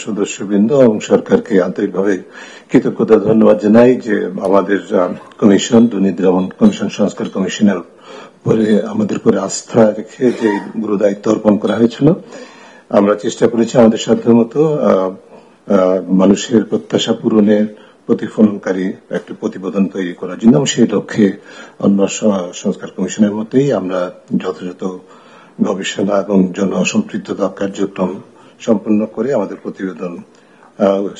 সদস্যবৃন্দ এবং সরকারকে আন্তরিকভাবে কৃতজ্ঞতা ধন্যবাদ জানাই যে আমাদের কমিশন, দুর্নীতি দমন কমিশন, সংস্কার কমিশনের উপরে আমাদের উপরে আস্থা রেখে যে গুরু দায়িত্ব অর্পণ করা হয়েছিল। আমরা চেষ্টা করেছি আমাদের সাধ্যমতো মানুষের প্রত্যাশা পূরণের প্রতিফলনকারী একটি প্রতিবেদন তৈরি করার জন্য, এবং সেই লক্ষ্যে অন্য সংস্কার কমিশনের মতোই আমরা যথাযথ গবেষণা এবং জনসম্পৃক্ততা কার্যক্রম সম্পন্ন করে আমাদের প্রতিবেদন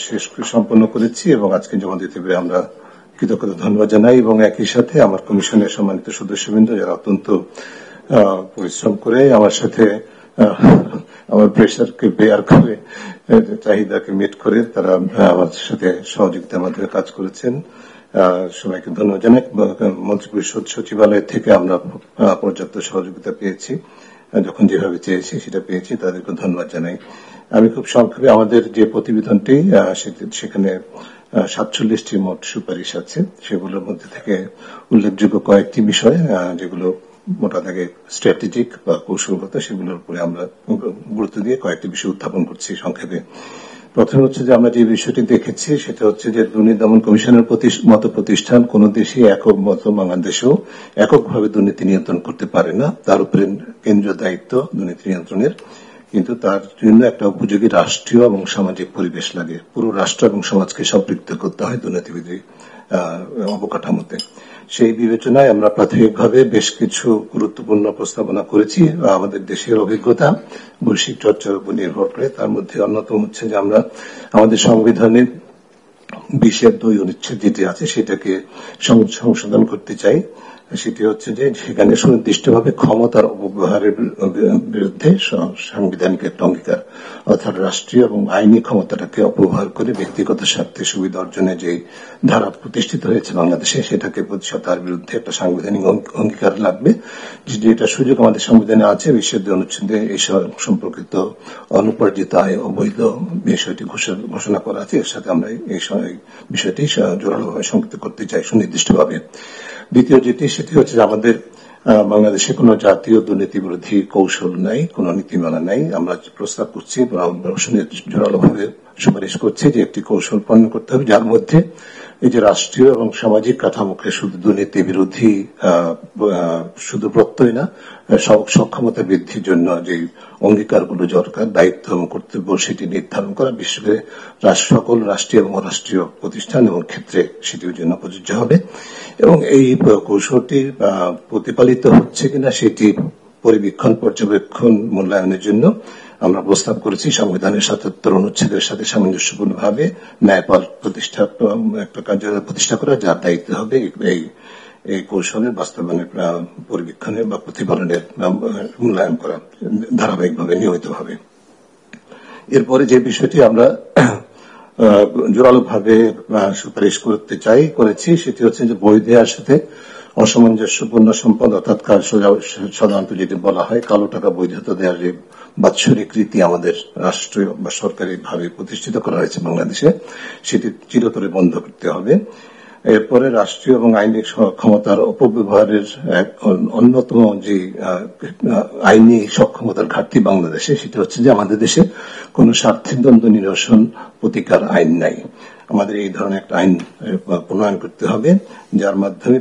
শেষ সম্পন্ন করেছি এবং আজকে জমা দিতে পেরে আমরা কৃতজ্ঞতা ধন্যবাদ জানাই। এবং একই সাথে আমার কমিশনের সম্মানিত সদস্যবৃন্দ যারা অত্যন্ত পরিশ্রম করে আমার সাথে আমার প্রেশারকে বেয়ার করে, চাহিদাকে মিট করে তারা আমার সাথে সহযোগিতার মাধ্যমে কাজ করেছেন, সবাইকে ধন্যবাদ জানাই। মন্ত্রিপরিষদ সচিবালয় থেকে আমরা পর্যাপ্ত সহযোগিতা পেয়েছি, যখন যেভাবে চেয়েছি সেটা পেয়েছি, তাদেরকে ধন্যবাদ জানাই। আমি খুব সংক্ষেপে আমাদের যে প্রতিবেদনটি সেখানে 47টি মোট সুপারিশ আছে, সেগুলোর মধ্যে থেকে উল্লেখযোগ্য কয়েকটি বিষয় যেগুলো মোটা দাগে স্ট্র্যাটেজিক বা কৌশলগত, সেগুলোর উপরে আমরা গুরুত্ব দিয়ে কয়েকটি বিষয় উত্থাপন করছি সংক্ষেপে। প্রথমে হচ্ছে যে আমরা যে বিষয়টি দেখেছি সেটা হচ্ছে যে দুর্নীতি দমন কমিশনের মতো প্রতিষ্ঠান কোন দেশে একক মতো বাংলাদেশেও এককভাবে দুর্নীতি নিয়ন্ত্রণ করতে পারে না। তার উপরে কেন্দ্রীয় দায়িত্ব দুর্নীতি নিয়ন্ত্রণের, কিন্তু তার জন্য একটা উপযোগী রাষ্ট্রীয় এবং সামাজিক পরিবেশ লাগে। পুরো রাষ্ট্র এবং সমাজকে সম্পৃক্ত করতে হয় দুর্নীতিবিধি অবকাঠামোতে। সেই বিবেচনায় আমরা প্রাথমিকভাবে বেশ কিছু গুরুত্বপূর্ণ প্রস্তাবনা করেছি আমাদের দেশের অভিজ্ঞতা বৈশ্বিক চর্চার উপর নির্ভর করে। তার মধ্যে অন্যতম হচ্ছে যে আমরা আমাদের সংবিধানের 20(2) অনুচ্ছেদ যেটি আছে সেটাকে সংশোধন করতে চাই। সেটি হচ্ছে যে সেখানে সুনির্দিষ্টভাবে ক্ষমতার অপব্যবহারের বিরুদ্ধে সাংবিধানিক একটা অঙ্গীকার, অর্থাৎ রাষ্ট্রীয় এবং আইনি ক্ষমতাটাকে অপব্যবহার করে ব্যক্তিগত স্বার্থে সুবিধা অর্জনে যে ধারা প্রতিষ্ঠিত হয়েছে বাংলাদেশে, সেটাকে তার বিরুদ্ধে একটা সাংবিধানিক অঙ্গীকার লাগবে। যেটা সুযোগ আমাদের সংবিধানে আছে, 20(2) অনুচ্ছেদে এই সম্পর্কিত অনুপার্জিত আয় অবৈধ বিষয়টি ঘোষণা করা আছে। এর সাথে আমরা এই বিষয়টি জোরালোভাবে সংযুক্ত করতে চাই সুনির্দিষ্টভাবে। দ্বিতীয় যেটি সেটি হচ্ছে আমাদের বাংলাদেশে কোনো জাতীয় দুর্নীতি বিরোধী কৌশল নাই, কোনো নীতিমালা নাই। আমরা প্রস্তাব করছি, জোরালোভাবে সুপারিশ করছি যে একটি কৌশল প্রণয়ন করতে হবে যার মধ্যে এই যে রাষ্ট্রীয় এবং সামাজিক কাঠামোকে শুধু দুর্নীতি বিরোধী শুধু প্রত্যয় না, সক্ষমতা বৃদ্ধির জন্য যে অঙ্গীকারগুলো দরকার, দায়িত্ব এবং কর্তব্য সেটি নির্ধারণ করা, বিশেষ করে সকল রাষ্ট্রীয় এবং অরাষ্ট্রীয় প্রতিষ্ঠান এবং ক্ষেত্রে সেটির জন্য প্রযোজ্য হবে। এবং এই কৌশলটি প্রতিপালিত হচ্ছে কিনা সেটি পরিবীক্ষণ, পর্যবেক্ষণ, মূল্যায়নের জন্য আমরা প্রস্তাব করেছি সংবিধানের 77 অনুচ্ছেদের সাথে সামঞ্জস্যপূর্ণভাবে ন্যায়পাল একটা কার্যালয় প্রতিষ্ঠা করা, যার দায়িত্ব হবে এই কৌশলের বাস্তবায়নের পরিবীক্ষণের বা প্রতিপালনের মূল্যায়ন করা ধারাবাহিকভাবে, নিয়মিতভাবে। এরপরে যে বিষয়টি আমরা জোরালোভাবে সুপারিশ করেছি সেটি হচ্ছে যে বৈধ আয়ের সাথে অসামঞ্জস্যপূর্ণ সম্পদ, অর্থাৎ সাধারণত যেটি বলা হয় কালো টাকা বৈধতা দেওয়ার যে বাৎসরিক রীতি আমাদের রাষ্ট্রীয় বা সরকারি ভাবে প্রতিষ্ঠিত করা হয়েছে বাংলাদেশে, সেটি চিরতরে বন্ধ করতে হবে। এরপরে রাষ্ট্রীয় এবং আইনি ক্ষমতার অপব্যবহারের অন্যতম যে আইনি সক্ষমতার ঘাটতি বাংলাদেশে, সেটা হচ্ছে যে আমাদের দেশে কোন স্বার্থের দ্বন্দ্ব নিরসন প্রতিকার আইন নাই। আমাদের এই ধরনের একটা আইন প্রণয়ন করতে হবে যার মাধ্যমে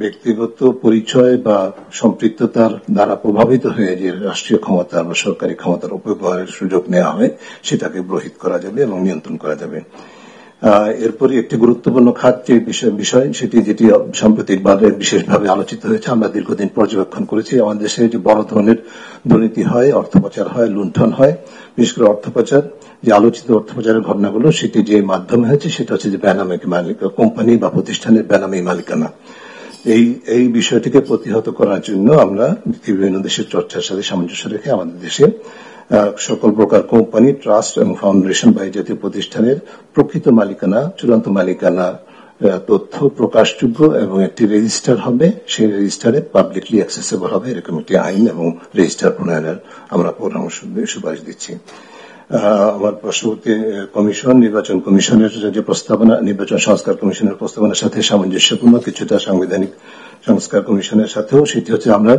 ব্যক্তিগত পরিচয় বা সম্পৃক্ততার দ্বারা প্রভাবিত হয়ে যে রাষ্ট্রীয় ক্ষমতা বা সরকারি ক্ষমতার অপব্যবহারের সুযোগ নেওয়া হয় সেটাকে রহিত করা যাবে এবং নিয়ন্ত্রণ করা যাবে। এরপরে একটি গুরুত্বপূর্ণ খাত যে বিষয় সেটি যেটি সাম্প্রতিকভাবে বিশেষভাবে আলোচিত হয়েছে, আমরা দীর্ঘদিন পর্যবেক্ষণ করেছি আমাদের দেশে যে বড় ধরনের দুর্নীতি হয়, অর্থ পাচার হয়, লুণ্ঠন হয়। বিশেষ করে অর্থ পাচার, যে আলোচিত অর্থ পাচারের ঘটনাগুলো সেটি যে মাধ্যমে হয়েছে সেটা হচ্ছে যে বেনামী কোম্পানি বা প্রতিষ্ঠানের বেনামী মালিকানা। এই বিষয়টিকে প্রতিহত করার জন্য আমরা বিভিন্ন দেশের চর্চার সাথে সামঞ্জস্য রেখে আমাদের দেশে সকল প্রকার কোম্পানি, ট্রাস্ট এবং ফাউন্ডেশন বা এই জাতীয় প্রতিষ্ঠানের প্রকৃত মালিকানা, চূড়ান্ত মালিকানা তথ্য প্রকাশযোগ্য এবং একটি রেজিস্টার হবে, সেই রেজিস্টারে পাবলিকলি অ্যাক্সেসেবল হবে, এরকম একটি আইন এবং রেজিস্টার প্রণয়নের আমরা পরামর্শ সুপারিশ দিচ্ছি। আমার পার্শ্ববর্তী কমিশন, নির্বাচন কমিশনের যে প্রস্তাবনা, নির্বাচন সংস্কার কমিশনের প্রস্তাবনার সাথে সামঞ্জস্যপূর্ণ কিছুটা সাংবিধানিক সংস্কার কমিশনের সাথেও, সেটি হচ্ছে আমরা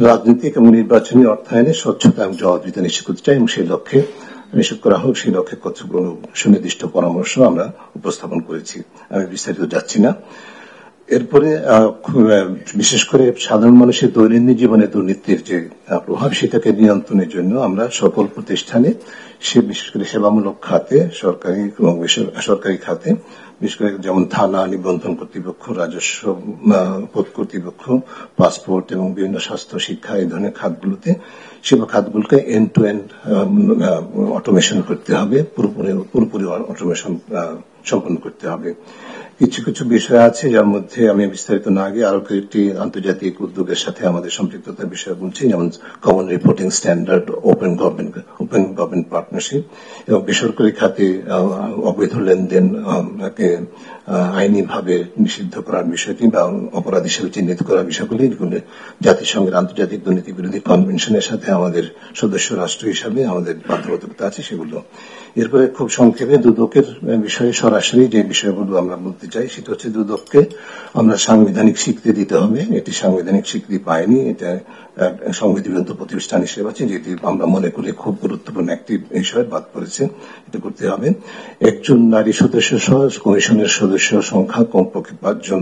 রাজনৈতিক এবং নির্বাচনী অর্থায়নে স্বচ্ছতা এবং জবাবদিহিতা নিশ্চিত করতে চাই এবং সেই লক্ষ্যে নিশ্চিত করা হোক, সেই লক্ষ্যে কতগুলো সুনির্দিষ্ট পরামর্শ আমরা উপস্থাপন করেছি। আমি বিস্তারিত যাচ্ছি না। এরপরে বিশেষ করে সাধারণ মানুষের দৈনন্দিন জীবনে দুর্নীতির যে প্রভাব, সেটাকে নিয়ন্ত্রণের জন্য আমরা সকল প্রতিষ্ঠানে, বিশেষ করে সেবামূলক খাতে, সরকারি এবং বেসরকারি খাতে, বিশেষ করে যেমন থানা, নিবন্ধন কর্তৃপক্ষ, রাজস্ব কর্তৃপক্ষ, পাসপোর্ট এবং বিভিন্ন স্বাস্থ্য, শিক্ষা, এই ধরনের খাতগুলোতে, সেবা খাতগুলোকে এন্ড টু এন্ড অটোমেশন করতে হবে, পুরোপুরি অটোমেশন সম্পন্ন করতে হবে। কিছু কিছু বিষয় আছে যার মধ্যে আমি বিস্তারিত না গিয়ে আরো কয়েকটি আন্তর্জাতিক উদ্যোগের সাথে আমাদের সম্পৃক্ততার বিষয় বলছি, যেমন common reporting standard, open government partnership, এবং বেসরকারি খাতে অবৈধ লেনদেন আইনিভাবে নিষিদ্ধ করার বিষয়টি বা অপরাধ হিসেবে চিহ্নিত করার বিষয়গুলি, যেগুলো জাতিসংঘের আন্তর্জাতিক দুর্নীতি বিরোধী কনভেনশনের সাথে আমাদের সদস্য রাষ্ট্র হিসাবে আমাদের বাধ্যবাধকতা আছে সেগুলো। এরপরে খুব সংক্ষেপে দুদকের বিষয়ে সরাসরি যে বিষয়গুলো আমরা বলতে চাই, সেটা হচ্ছে দুদককে আমরা সাংবিধানিক স্বীকৃতি দিতে হবে। এটি সাংবিধানিক স্বীকৃতি পায়নি, এটা সংবিধিবদ্ধ প্রতিষ্ঠান হিসেবে আছে, যেটি আমরা মনে করি খুব গুরুত্বপূর্ণ একটি বিষয় বাদ পড়েছে, এটা করতে হবে। একজন নারী সদস্য সহ কমিশনের সদস্য সংখ্যা কমপক্ষে 5 জন,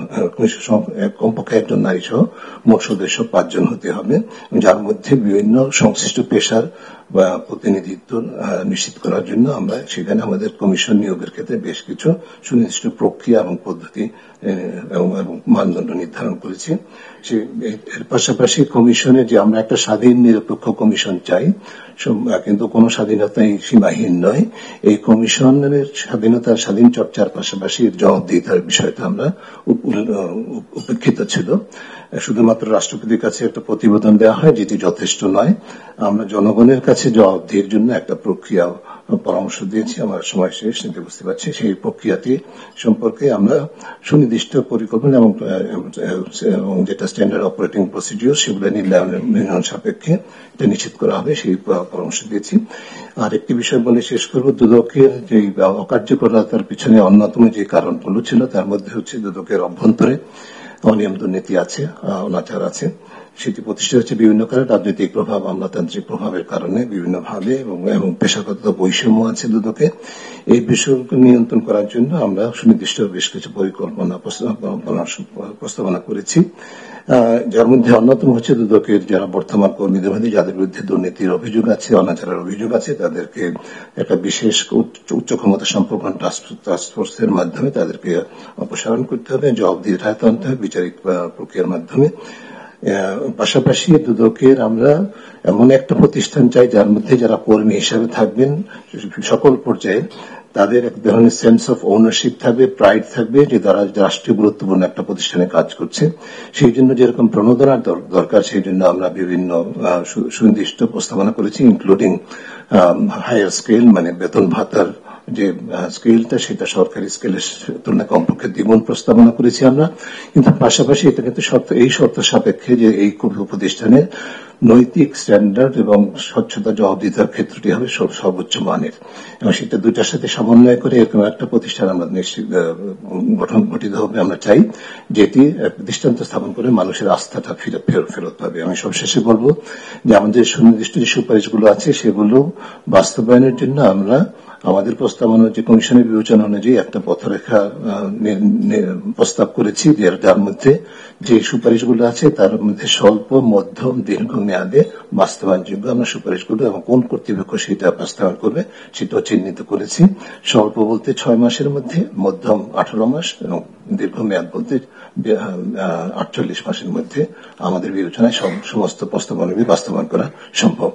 কমপক্ষে একজন নারী সহ মোট সদস্য 5 জন হতে হবে, যার মধ্যে বিভিন্ন সংশ্লিষ্ট পেশার বা প্রতিনিধিত্ব নিশ্চিত করার জন্য আমরা সেখানে আমাদের কমিশন নিয়োগের ক্ষেত্রে বেশ কিছু সুনির্দিষ্ট প্রক্রিয়া এবং পদ্ধতি এবং মানদণ্ড নির্ধারণ করেছি। এর পাশাপাশি কমিশনে যে আমরা একটা স্বাধীন নিরপেক্ষ কমিশন চাই, কিন্তু কোন স্বাধীনতাই সীমাহীন নয়। এই কমিশনের স্বাধীন চর্চার পাশাপাশি জবাবদিহিতার বিষয়টা আমরা উপেক্ষিত ছিল। শুধুমাত্র রাষ্ট্রপতির কাছে একটা প্রতিবেদন দেওয়া হয়, যেটি যথেষ্ট নয়। আমরা জনগণের কাছে জবাবদিহির জন্য একটা প্রক্রিয়া পরামর্শ দিয়েছি। আমার সময় শেষ, নিতে বুঝতে পারছি। সেই প্রক্রিয়াটি সম্পর্কে আমরা সুনির্দিষ্ট পরিকল্পনা এবং যেটা স্ট্যান্ডার্ড অপারেটিং প্রসিডিওর, সেগুলো নির্ণয়ন সাপেক্ষে এটা নিশ্চিত করা হবে, সেই পরামর্শ দিয়েছি। আর একটি বিষয় বলে শেষ করব, দুদকের যে অকার্যকরতার পিছনে অন্যতম যে কারণগুলো ছিল, তার মধ্যে হচ্ছে দুদকের অভ্যন্তরে অনিয়ম দুর্নীতি আছে, অনাচার আছে। সেটি প্রতিষ্ঠা হচ্ছে বিভিন্ন কারণে, রাজনৈতিক প্রভাব, আমলাতান্ত্রিক প্রভাবের কারণে বিভিন্নভাবে, এবং পেশাগত বৈষম্য আছে দুদকে। এই বিষয়কে নিয়ন্ত্রণ করার জন্য আমরা সুনির্দিষ্ট বেশ কিছু পরিকল্পনা প্রস্তাবনা করেছি, যার মধ্যে অন্যতম হচ্ছে দুদকের যারা বর্তমান কর্মীদের মধ্যে যাদের বিরুদ্ধে দুর্নীতির অভিযোগ আছে, অনাচারের অভিযোগ আছে, তাদেরকে একটা বিশেষ উচ্চ ক্ষমতা সম্পন্ন টাস্কফোর্সের মাধ্যমে তাদেরকে অপসারণ করতে হবে, জবাবদিহির আয়ত্তে আনতে হবে বিচারিক প্রক্রিয়ার মাধ্যমে। পাশাপাশি দুদকের আমরা এমন একটা প্রতিষ্ঠান চাই যার মধ্যে যারা কর্মী হিসাবে থাকবেন সকল পর্যায়ে, তাদের এক ধরনের সেন্স অফ ওনারশিপ থাকবে, প্রাইড থাকবে যে তারা রাষ্ট্রীয় গুরুত্বপূর্ণ একটা প্রতিষ্ঠানে কাজ করছে। সেই জন্য যেরকম প্রণোদনার দরকার, সেই জন্য আমরা বিভিন্ন সুনির্দিষ্ট প্রস্তাবনা করেছি, ইনক্লুডিং হায়ার স্কেল, মানে বেতন ভাতার যে স্কেলটা, সেটা সরকারি স্কেলের তুলনায় কমপক্ষে দ্বিগুণ প্রস্তাবনা করেছি আমরা। কিন্তু পাশাপাশি এটা কিন্তু এই শর্ত সাপেক্ষে যে এই প্রতিষ্ঠানের নৈতিক স্ট্যান্ডার্ড এবং স্বচ্ছতা জবাবদিহিতার ক্ষেত্রটি হবে সর্বোচ্চ মানের, এবং সেটা দুইটার সাথে সমন্বয় করে এরকম একটা প্রতিষ্ঠান আমরা গঠিত হবে আমরা চাই, যেটি দৃষ্টান্ত স্থাপন করে মানুষের আস্থাটা ফেরত পাবে। আমি সবশেষে বলবো যে আমাদের সুনির্দিষ্ট যে সুপারিশগুলো আছে সেগুলো বাস্তবায়নের জন্য আমরা আমাদের প্রস্তাবনা যে কমিশনের বিবেচনা অনুযায়ী একটা পথরেখা প্রস্তাব করেছি, যার মধ্যে যে সুপারিশগুলো আছে তার মধ্যে স্বল্প, মধ্যম, দীর্ঘ মেয়াদে বাস্তবায়নযোগ্য আমরা সুপারিশগুলো এবং কোন কর্তৃপক্ষ সেটা বাস্তবায়ন করবে সেটাও চিহ্নিত করেছি। স্বল্প বলতে 6 মাসের মধ্যে, মধ্যম 18 মাস এবং দীর্ঘ মেয়াদ বলতে 48 মাসের মধ্যে আমাদের বিবেচনায় সমস্ত প্রস্তাবনাগুলি বাস্তবায়ন করা সম্ভব।